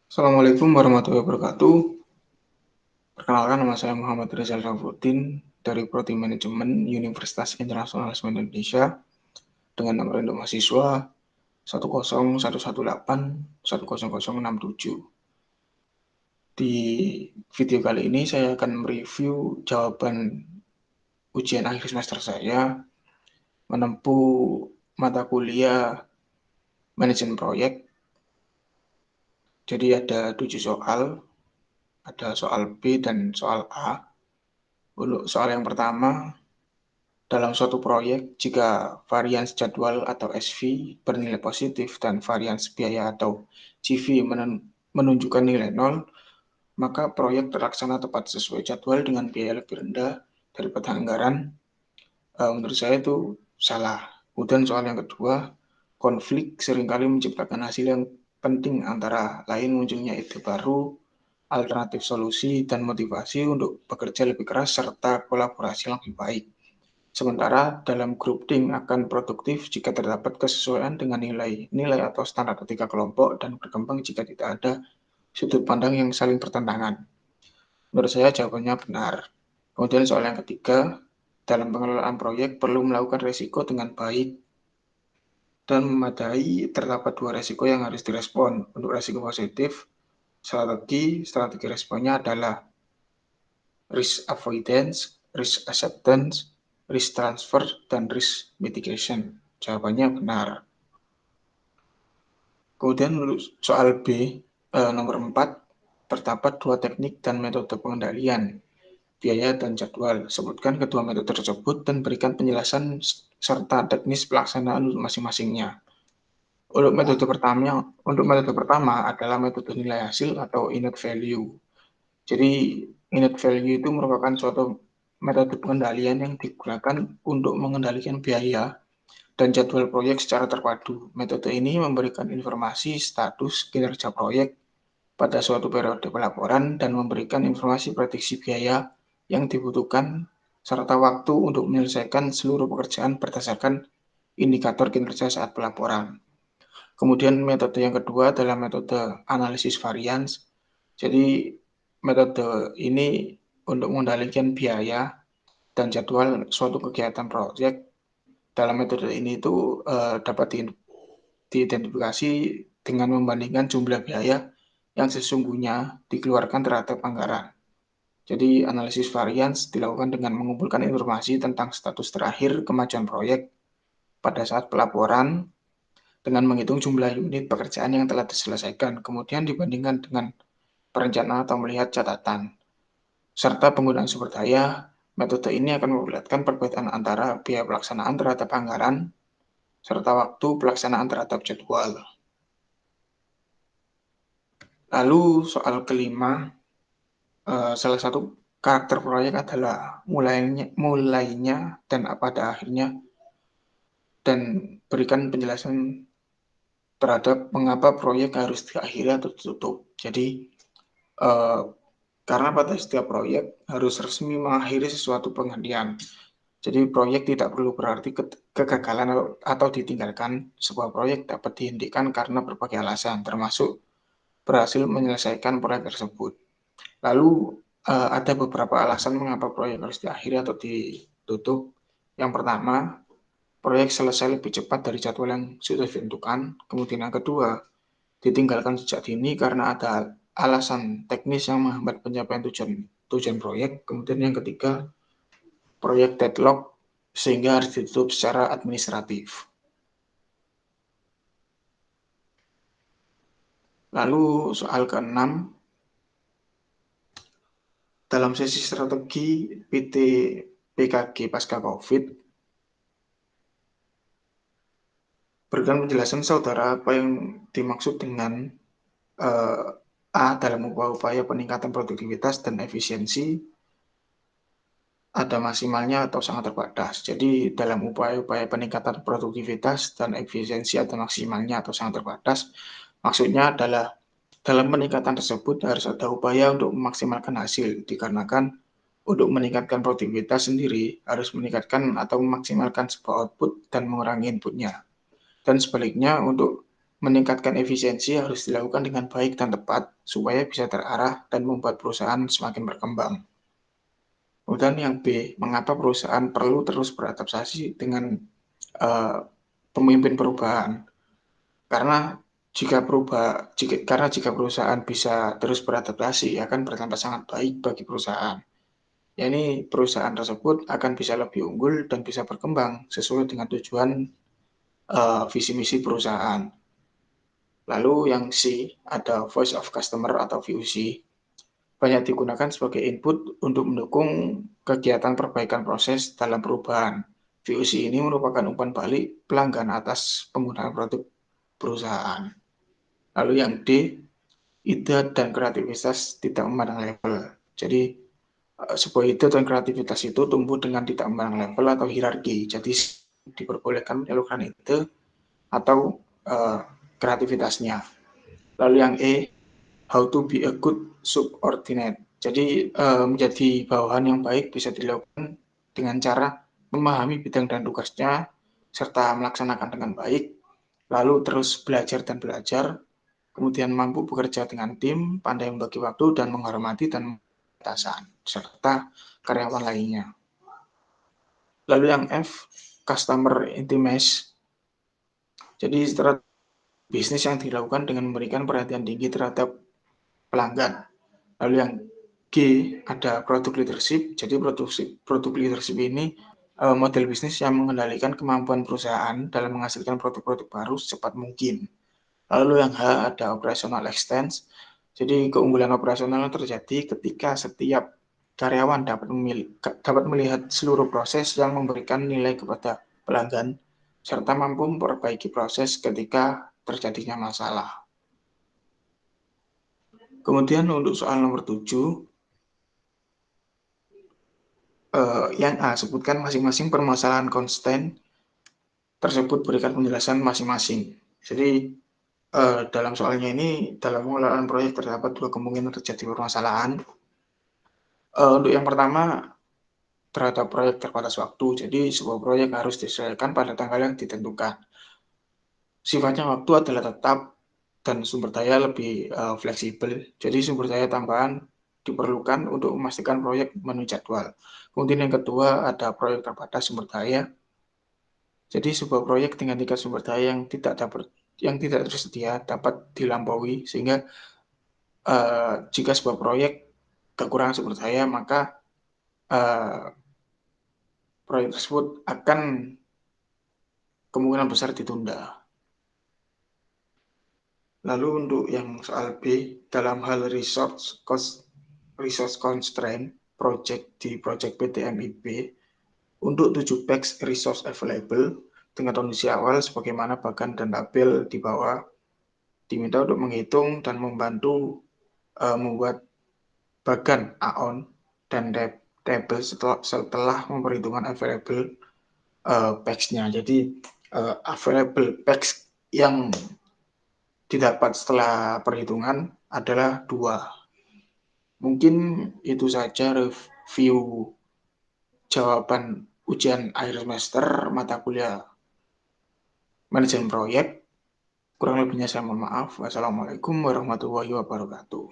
Assalamualaikum warahmatullahi wabarakatuh. Perkenalkan, nama saya Muhammad Rizal Syafruddin dari Prodi Manajemen Universitas Internasional Indonesia dengan nomor induk mahasiswa 10118100067. Di video kali ini saya akan mereview jawaban ujian akhir semester saya menempuh mata kuliah manajemen proyek. Jadi ada 7 soal, ada soal B dan soal A. Untuk soal yang pertama, dalam suatu proyek, jika varians jadwal atau SV bernilai positif dan varians biaya atau CV menunjukkan nilai 0, maka proyek terlaksana tepat sesuai jadwal dengan biaya lebih rendah daripada anggaran. Menurut saya itu salah. Kemudian soal yang kedua, konflik seringkali menciptakan hasil yang penting antara lain munculnya ide baru, alternatif solusi, dan motivasi untuk bekerja lebih keras serta kolaborasi yang lebih baik. Sementara dalam grouping akan produktif jika terdapat kesesuaian dengan nilai atau standar etika kelompok dan berkembang jika tidak ada sudut pandang yang saling bertentangan. Menurut saya jawabannya benar. Kemudian soal yang ketiga, dalam pengelolaan proyek perlu melakukan risiko dengan baik dan memadai. Terdapat 2 risiko yang harus direspon. Untuk risiko positif, strategi responnya adalah risk avoidance, risk acceptance, risk transfer, dan risk mitigation. Jawabannya benar. Kemudian soal B, nomor 4, terdapat 2 teknik dan metode pengendalian biaya dan jadwal. Sebutkan kedua metode tersebut dan berikan penjelasan serta teknis pelaksanaan masing-masingnya. Untuk metode pertama adalah metode nilai hasil atau input value. Jadi input value itu merupakan suatu metode pengendalian yang digunakan untuk mengendalikan biaya dan jadwal proyek secara terpadu. Metode ini memberikan informasi status kinerja proyek pada suatu periode pelaporan dan memberikan informasi prediksi biaya yang dibutuhkan serta waktu untuk menyelesaikan seluruh pekerjaan berdasarkan indikator kinerja saat pelaporan. Kemudian metode yang kedua adalah metode analisis varians. Jadi metode ini untuk mengendalikan biaya dan jadwal suatu kegiatan proyek. Dalam metode ini itu dapat diidentifikasi dengan membandingkan jumlah biaya yang sesungguhnya dikeluarkan terhadap anggaran. Jadi analisis varians dilakukan dengan mengumpulkan informasi tentang status terakhir kemajuan proyek pada saat pelaporan dengan menghitung jumlah unit pekerjaan yang telah diselesaikan, kemudian dibandingkan dengan perencanaan atau melihat catatan. Serta penggunaan sumber daya, metode ini akan memperlihatkan perbedaan antara biaya pelaksanaan terhadap anggaran serta waktu pelaksanaan terhadap jadwal. Lalu soal kelima, salah satu karakter proyek adalah mulainya dan pada akhirnya, dan berikan penjelasan terhadap mengapa proyek harus diakhiri atau ditutup. Jadi karena pada setiap proyek harus resmi mengakhiri sesuatu penghentian. Jadi proyek tidak perlu berarti kegagalan atau ditinggalkan. Sebuah proyek dapat dihentikan karena berbagai alasan, termasuk berhasil menyelesaikan proyek tersebut. Lalu ada beberapa alasan mengapa proyek harus diakhiri atau ditutup. Yang pertama, proyek selesai lebih cepat dari jadwal yang sudah ditentukan. Kemudian yang kedua, ditinggalkan sejak dini karena ada alasan teknis yang menghambat pencapaian tujuan proyek. Kemudian yang ketiga, proyek deadlock sehingga harus ditutup secara administratif. Lalu soal ke-6, dalam sesi strategi PT PKG pasca COVID, berikan penjelasan saudara apa yang dimaksud dengan A dalam upaya peningkatan produktivitas dan efisiensi ada maksimalnya atau sangat terbatas. Jadi dalam upaya-upaya peningkatan produktivitas dan efisiensi ada maksimalnya atau sangat terbatas, maksudnya adalah dalam peningkatan tersebut harus ada upaya untuk memaksimalkan hasil, dikarenakan untuk meningkatkan produktivitas sendiri harus meningkatkan atau memaksimalkan sebuah output dan mengurangi inputnya. Dan sebaliknya untuk meningkatkan efisiensi harus dilakukan dengan baik dan tepat supaya bisa terarah dan membuat perusahaan semakin berkembang. Kemudian yang B, mengapa perusahaan perlu terus beradaptasi dengan pemimpin perubahan? Karena jika perusahaan bisa terus beradaptasi akan berdampak sangat baik bagi perusahaan. Yani perusahaan tersebut akan bisa lebih unggul dan bisa berkembang sesuai dengan tujuan visi misi perusahaan. Lalu yang C, ada Voice of Customer atau VOC, banyak digunakan sebagai input untuk mendukung kegiatan perbaikan proses dalam perubahan. VOC ini merupakan umpan balik pelanggan atas penggunaan produk perusahaan. Lalu yang D, ide dan kreativitas tidak memandang level. Jadi sebuah ide dan kreativitas itu tumbuh dengan tidak memandang level atau hierarki. Jadi diperbolehkan menyalurkan ide atau kreativitasnya. Lalu yang E, how to be a good subordinate. Jadi menjadi bawahan yang baik bisa dilakukan dengan cara memahami bidang dan tugasnya serta melaksanakan dengan baik, lalu terus belajar dan belajar, kemudian mampu bekerja dengan tim, pandai membagi waktu dan menghormati dan atasan serta karyawan lainnya. Lalu yang F, customer intimacy. Jadi strategi bisnis yang dilakukan dengan memberikan perhatian tinggi terhadap pelanggan. Lalu yang G, ada product leadership. Jadi product leadership ini model bisnis yang mengendalikan kemampuan perusahaan dalam menghasilkan produk-produk baru secepat mungkin. Lalu yang H, ada operational excellence. Jadi keunggulan operasional terjadi ketika setiap karyawan dapat melihat seluruh proses yang memberikan nilai kepada pelanggan, serta mampu memperbaiki proses ketika terjadinya masalah. Kemudian untuk soal nomor 7, yang A, sebutkan masing-masing permasalahan konsten tersebut, berikan penjelasan masing-masing. Jadi dalam soalnya ini, dalam pengelolaan proyek terdapat dua kemungkinan terjadi permasalahan. Untuk yang pertama, terhadap proyek terbatas waktu. Jadi sebuah proyek harus diselesaikan pada tanggal yang ditentukan. Sifatnya waktu adalah tetap dan sumber daya lebih fleksibel. Jadi sumber daya tambahan diperlukan untuk memastikan proyek memenuhi jadwal. Kemudian yang kedua, ada proyek terbatas sumber daya. Jadi sebuah proyek dengan tingkat sumber daya yang tidak tersedia dapat dilampaui, sehingga jika sebuah proyek kekurangan sumber daya, maka proyek tersebut akan kemungkinan besar ditunda. Lalu untuk yang soal B, dalam hal resource constraint project di project PT MIB, untuk 7 packs resource available dengan kondisi awal sebagaimana bagan dan tabel di bawah, diminta untuk menghitung dan membantu membuat bagan AON dan tabel setelah memperhitungkan available packs-nya. Jadi available packs yang didapat setelah perhitungan adalah 2. Mungkin itu saja review jawaban ujian akhir semester mata kuliah manajemen proyek. Kurang lebihnya saya mohon maaf. Wassalamualaikum warahmatullahi wabarakatuh.